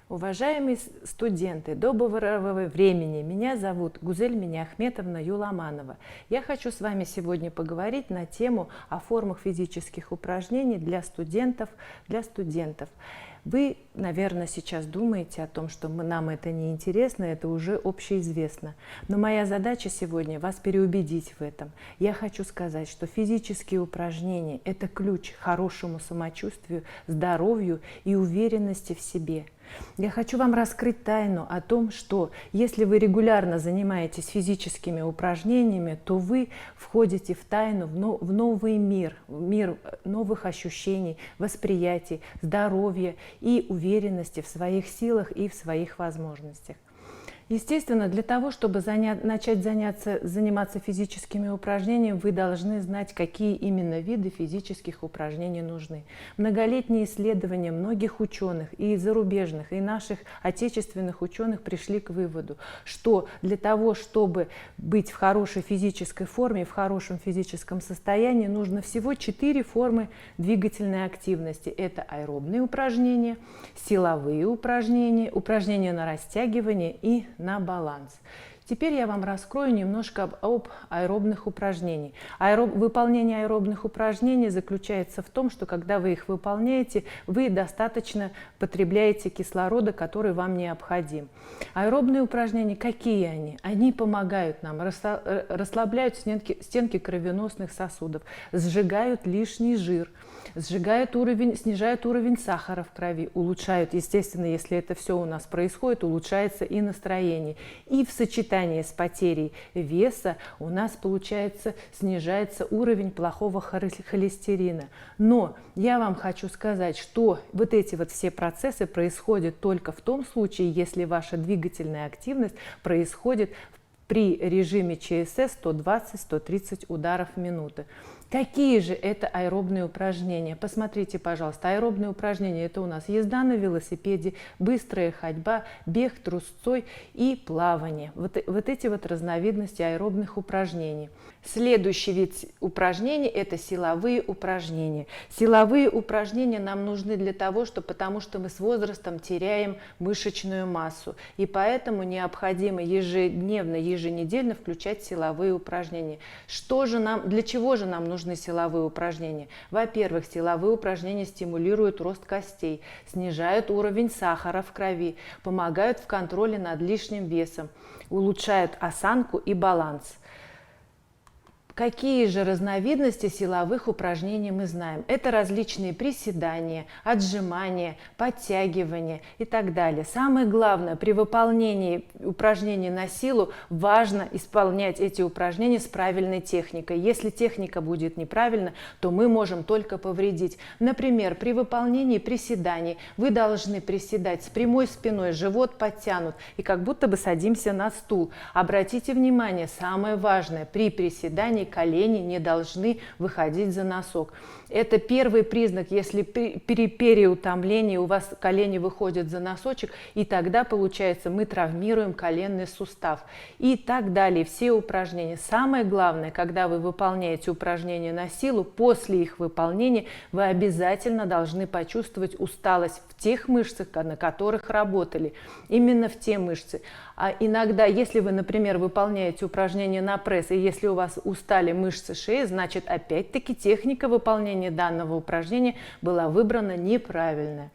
Уважаемые студенты, доброго времени! Меня зовут Гузель Миниахметовна Юламанова. Я хочу с вами сегодня поговорить на тему о формах физических упражнений для студентов. Вы, наверное, сейчас думаете о том, что нам это не интересно, это уже общеизвестно. Но моя задача сегодня вас переубедить в этом. Я хочу сказать, что физические упражнения – это ключ к хорошему самочувствию, здоровью и уверенности в себе. Я хочу вам раскрыть тайну о том, что если вы регулярно занимаетесь физическими упражнениями, то вы входите в тайну, в новый мир новых ощущений, восприятий, здоровья и уверенности в своих силах и в своих возможностях. Естественно, для того, чтобы начать заниматься физическими упражнениями, вы должны знать, какие именно виды физических упражнений нужны. Многолетние исследования многих ученых, и зарубежных, и наших отечественных ученых, пришли к выводу, что для того, чтобы быть в хорошей физической форме, в хорошем физическом состоянии, нужно всего 4 формы двигательной активности. Это аэробные упражнения, силовые упражнения, упражнения на растягивание и на баланс. Теперь я вам раскрою немножко об аэробных упражнениях. Выполнение аэробных упражнений заключается в том, что когда вы их выполняете, вы достаточно потребляете кислорода, который вам необходим. Аэробные упражнения, какие они? Они помогают нам, расслабляют стенки кровеносных сосудов, сжигают лишний жир, снижают уровень сахара в крови, улучшают, естественно, если это все у нас происходит, улучшается и настроение. И в сочетании с потерей веса у нас, получается, снижается уровень плохого холестерина. Но я вам хочу сказать, что вот эти все процессы происходят только в том случае, если ваша двигательная активность происходит при режиме ЧСС 120-130 ударов в минуту. Какие же это аэробные упражнения? Посмотрите, пожалуйста, аэробные упражнения – это у нас езда на велосипеде, быстрая ходьба, бег трусцой и плавание. Вот эти разновидности аэробных упражнений. Следующий вид упражнений – это силовые упражнения. Силовые упражнения нам нужны потому что мы с возрастом теряем мышечную массу. И поэтому необходимо еженедельно включать силовые упражнения. Для чего же нам нужны силовые упражнения? Во-первых, силовые упражнения стимулируют рост костей, снижают уровень сахара в крови, помогают в контроле над лишним весом, улучшают осанку и баланс. Какие же разновидности силовых упражнений мы знаем? Это различные приседания, отжимания, подтягивания и так далее. Самое главное, при выполнении упражнений на силу важно исполнять эти упражнения с правильной техникой. Если техника будет неправильна, то мы можем только повредить. Например, при выполнении приседаний вы должны приседать с прямой спиной, живот подтянут и как будто бы садимся на стул. Обратите внимание, самое важное, при приседании колени не должны выходить за носок. Это первый признак, если при переутомлении у вас колени выходят за носочек, и тогда, получается, мы травмируем коленный сустав. И так далее, все упражнения. Самое главное, когда вы выполняете упражнения на силу, после их выполнения вы обязательно должны почувствовать усталость в тех мышцах, на которых работали. Именно в те мышцы. А иногда, если вы, например, выполняете упражнения на пресс, и если у вас устали мышцы шеи, значит, опять-таки техника выполнения данного упражнения была выбрана неправильно.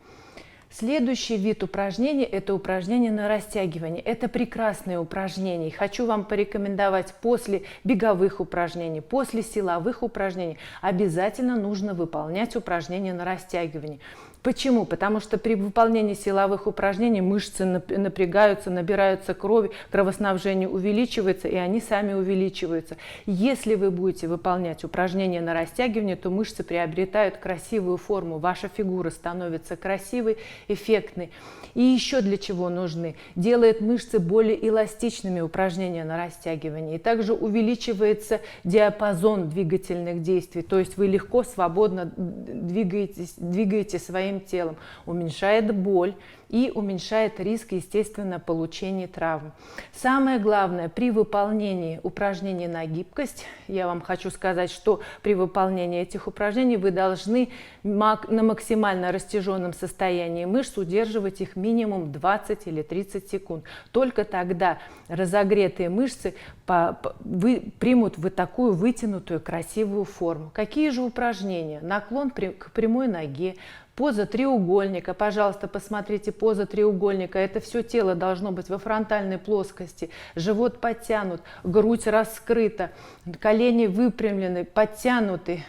Следующий вид упражнений – это упражнения на растягивание. Это прекрасные упражнения. Хочу вам порекомендовать после беговых упражнений, после силовых упражнений обязательно нужно выполнять упражнения на растягивание. Почему? Потому что при выполнении силовых упражнений мышцы напрягаются, набираются крови, кровоснабжение увеличивается, и они сами увеличиваются. Если вы будете выполнять упражнения на растягивание, то мышцы приобретают красивую форму, ваша фигура становится красивой, эффектной. И еще для чего нужны? Делает мышцы более эластичными упражнения на растягивание. И также увеличивается диапазон двигательных действий, то есть вы легко, свободно двигаете своими своим телом, уменьшает боль и уменьшает риск, естественно, получения травм. Самое главное, при выполнении упражнений на гибкость, я вам хочу сказать, что при выполнении этих упражнений вы должны на максимально растяженном состоянии мышц удерживать их минимум 20 или 30 секунд. Только тогда разогретые мышцы примут такую вытянутую красивую форму. Какие же упражнения? Наклон к прямой ноге, поза треугольника. Пожалуйста, посмотрите, поза треугольника. Это все тело должно быть во фронтальной плоскости. Живот подтянут, грудь раскрыта, колени выпрямлены, подтянуты.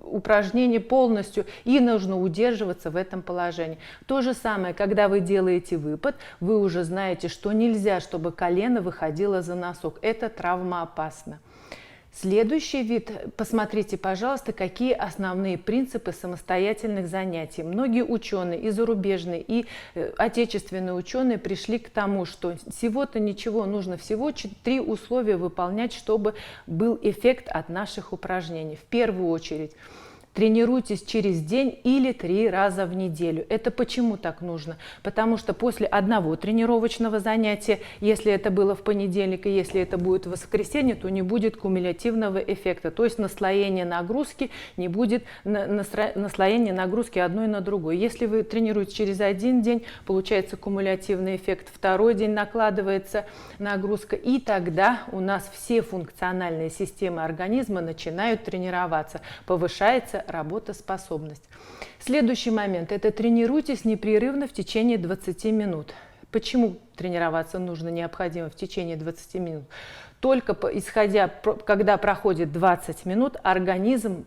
Упражнение полностью, и нужно удерживаться в этом положении. То же самое, когда вы делаете выпад, вы уже знаете, что нельзя, чтобы колено выходило за носок. Это травмоопасно. Следующий вид, посмотрите, пожалуйста, какие основные принципы самостоятельных занятий. Многие ученые, и зарубежные, и отечественные ученые пришли к тому, что всего-то ничего, нужно всего 3 условия выполнять, чтобы был эффект от наших упражнений. В первую очередь, тренируйтесь через день или 3 раза в неделю. Это почему так нужно? Потому что после одного тренировочного занятия, если это было в понедельник и если это будет в воскресенье, то не будет кумулятивного эффекта. То есть наслоение нагрузки не будет наслоение нагрузки одной на другой. Если вы тренируете через один день, получается кумулятивный эффект. Второй день накладывается нагрузка, и тогда у нас все функциональные системы организма начинают тренироваться, повышается работоспособность. Следующий момент – это тренируйтесь непрерывно в течение 20 минут. Почему тренироваться необходимо в течение 20 минут? Только когда проходит 20 минут,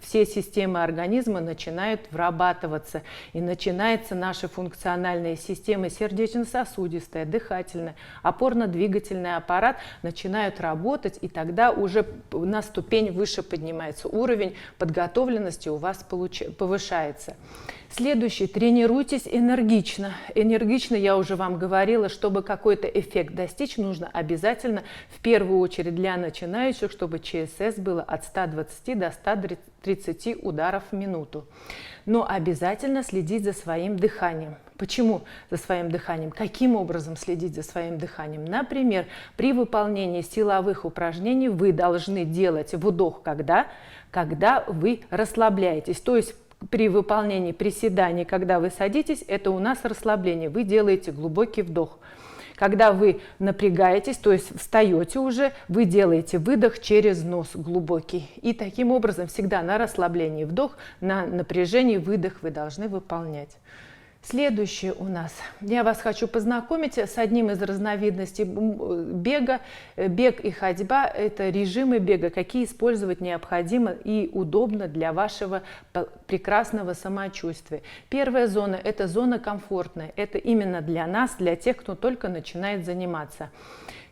все системы организма начинают вырабатываться, и начинаются наши функциональные системы сердечно-сосудистая, дыхательная, опорно-двигательный аппарат начинают работать, и тогда уже на ступень выше поднимается уровень подготовленности, у вас повышается. Следующий. Тренируйтесь энергично. Энергично, я уже вам говорила, чтобы какой-то эффект достичь, нужно обязательно в первую очередь для начинающих, чтобы ЧСС было от 120 до 130 ударов в минуту. Но обязательно следить за своим дыханием. Почему за своим дыханием? Каким образом следить за своим дыханием? Например, при выполнении силовых упражнений вы должны делать вдох, когда вы расслабляетесь. То есть при выполнении приседаний, когда вы садитесь, это у нас расслабление. Вы делаете глубокий вдох. Когда вы напрягаетесь, то есть встаете уже, вы делаете выдох через нос глубокий. И таким образом всегда на расслаблении вдох, на напряжении выдох вы должны выполнять. Следующее у нас. Я вас хочу познакомить с одним из разновидностей бега. Бег и ходьба – это режимы бега, какие использовать необходимо и удобно для вашего прекрасного самочувствия. Первая зона – это зона комфортная. Это именно для нас, для тех, кто только начинает заниматься.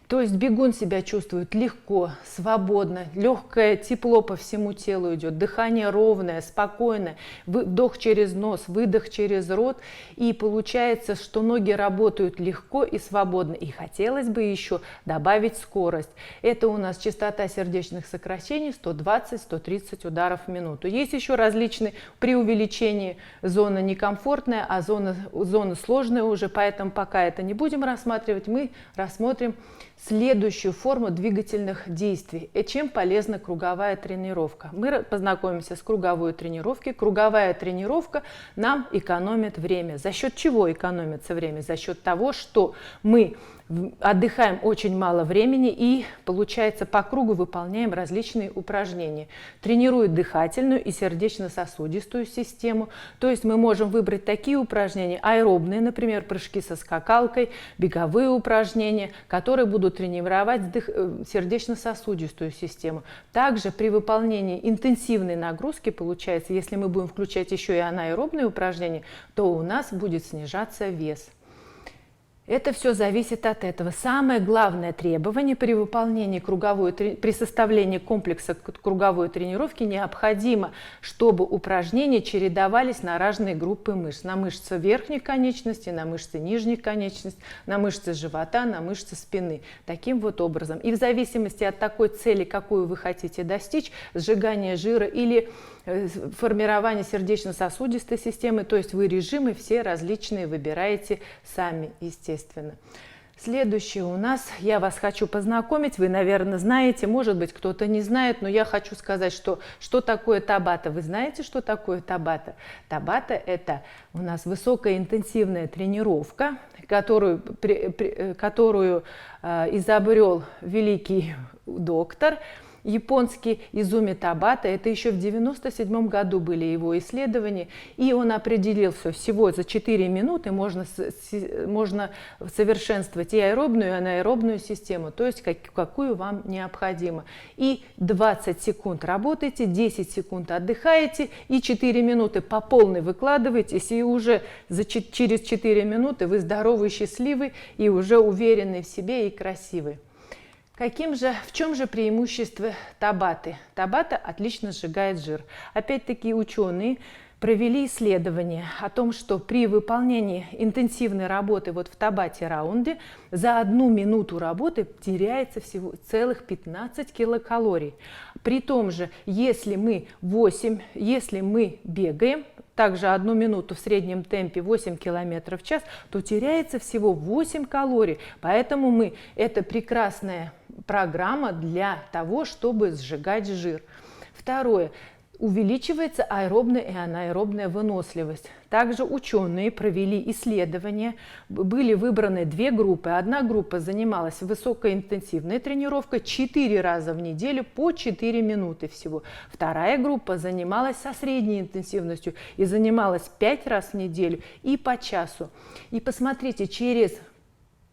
То есть бегун себя чувствует легко, свободно, легкое тепло по всему телу идет, дыхание ровное, спокойное, вдох через нос, выдох через рот. И получается, что ноги работают легко и свободно. И хотелось бы еще добавить скорость. Это у нас частота сердечных сокращений 120-130 ударов в минуту. Есть еще различные при увеличении зона некомфортная, а зона сложная уже, поэтому пока это не будем рассматривать, мы рассмотрим следующую форму двигательных действий. И чем полезна круговая тренировка? Мы познакомимся с круговой тренировкой. Круговая тренировка нам экономит время. За счет чего экономится время? За счет того, что мы отдыхаем очень мало времени и, получается, по кругу выполняем различные упражнения. Тренирует дыхательную и сердечно-сосудистую систему. То есть мы можем выбрать такие упражнения аэробные, например, прыжки со скакалкой, беговые упражнения, которые будут тренировать сердечно-сосудистую систему. Также при выполнении интенсивной нагрузки, получается, если мы будем включать еще и анаэробные упражнения, то у нас будет снижаться вес. Это все зависит от этого. Самое главное требование при выполнении при составлении комплекса круговой тренировки необходимо, чтобы упражнения чередовались на разные группы мышц. На мышцы верхней конечности, на мышцы нижней конечности, на мышцы живота, на мышцы спины. Таким вот образом. И в зависимости от такой цели, какую вы хотите достичь, сжигание жира или формирование сердечно-сосудистой системы, то есть вы режимы все различные выбираете сами, естественно. Следующее у нас, я вас хочу познакомить, вы, наверное, знаете, может быть, кто-то не знает, но я хочу сказать, что такое табата. Вы знаете, что такое табата? Табата – это у нас высокоинтенсивная тренировка, которую изобрел великий доктор японский Изуми Табата. Это еще в 1997 году были его исследования, и он определил всего за 4 минуты можно совершенствовать и аэробную, и анаэробную систему, то есть какую вам необходимо. И 20 секунд работаете, 10 секунд отдыхаете, и 4 минуты по полной выкладываетесь, и уже через 4 минуты вы здоровый, счастливый, и уже уверенный в себе и красивый. В чем же преимущество табаты? Табата отлично сжигает жир. Опять-таки ученые провели исследование о том, что при выполнении интенсивной работы вот в табате раунде за 1 минуту работы теряется всего целых 15 килокалорий. При том же, если мы бегаем, также 1 минуту в среднем темпе 8 км в час, то теряется всего 8 калорий. Поэтому это прекрасная программа для того, чтобы сжигать жир. Второе. Увеличивается аэробная и анаэробная выносливость. Также ученые провели исследования, были выбраны 2 группы. Одна группа занималась высокоинтенсивной тренировкой 4 раза в неделю по 4 минуты всего. Вторая группа занималась со средней интенсивностью и занималась 5 раз в неделю и по часу. И посмотрите, через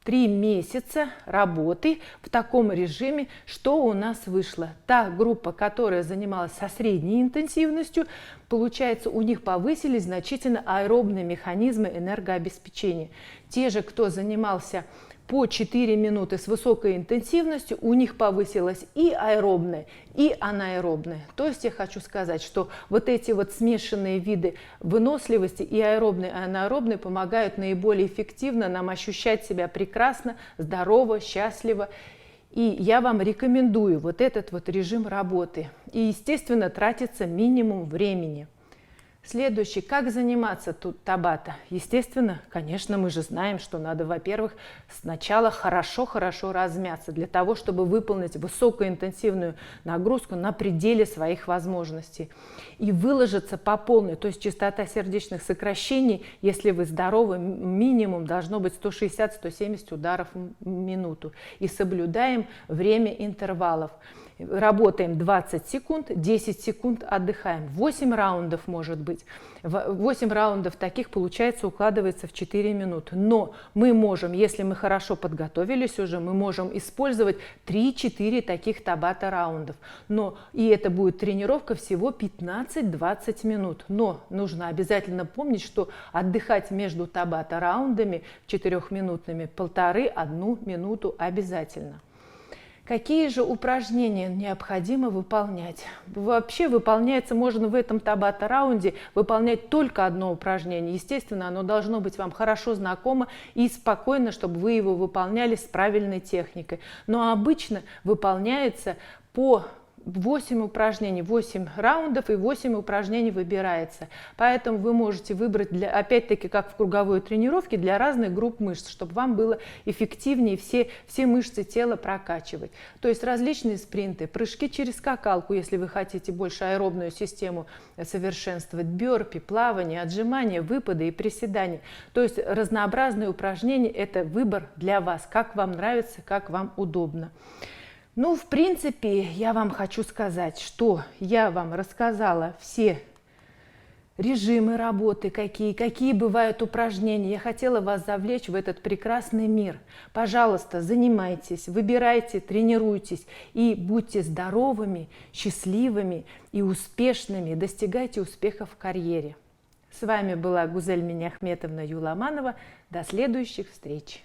3 месяца работы в таком режиме, что у нас вышло. Та группа, которая занималась со средней интенсивностью, получается, у них повысились значительно аэробные механизмы энергообеспечения. Те же, кто занимался по 4 минуты с высокой интенсивностью, у них повысилось и аэробное, и анаэробное. То есть я хочу сказать, что вот эти вот смешанные виды выносливости, и аэробные, и анаэробные, помогают наиболее эффективно нам ощущать себя прекрасно, здорово, счастливо. И я вам рекомендую вот этот вот режим работы. И, естественно, тратится минимум времени. Следующий. Как заниматься тут табата? Естественно, конечно, мы же знаем, что надо, во-первых, сначала хорошо размяться для того, чтобы выполнить высокоинтенсивную нагрузку на пределе своих возможностей. И выложиться по полной, то есть частота сердечных сокращений, если вы здоровы, минимум должно быть 160-170 ударов в минуту. И соблюдаем время интервалов. Работаем 20 секунд, 10 секунд отдыхаем. 8 раундов может быть. 8 раундов таких, получается, укладывается в 4 минуты. Но мы можем, если мы хорошо подготовились уже, мы можем использовать 3-4 таких табата раундов. И это будет тренировка всего 15-20 минут. Но нужно обязательно помнить, что отдыхать между табата раундами 4-минутными 1,5-1 минуту обязательно. Какие же упражнения необходимо выполнять? Вообще можно в этом табата-раунде выполнять только одно упражнение. Естественно, оно должно быть вам хорошо знакомо и спокойно, чтобы вы его выполняли с правильной техникой. Но обычно выполняется по 8 упражнений, 8 раундов и 8 упражнений выбирается. Поэтому вы можете выбрать, опять-таки, как в круговой тренировке, для разных групп мышц, чтобы вам было эффективнее все мышцы тела прокачивать. То есть различные спринты, прыжки через скакалку, если вы хотите больше аэробную систему совершенствовать, бёрпи, плавание, отжимания, выпады и приседания. То есть разнообразные упражнения – это выбор для вас, как вам нравится, как вам удобно. В принципе, я вам хочу сказать, что я вам рассказала все режимы работы, какие бывают упражнения. Я хотела вас завлечь в этот прекрасный мир. Пожалуйста, занимайтесь, выбирайте, тренируйтесь и будьте здоровыми, счастливыми и успешными. Достигайте успехов в карьере. С вами была Гузель Миняхметовна Юламанова. До следующих встреч.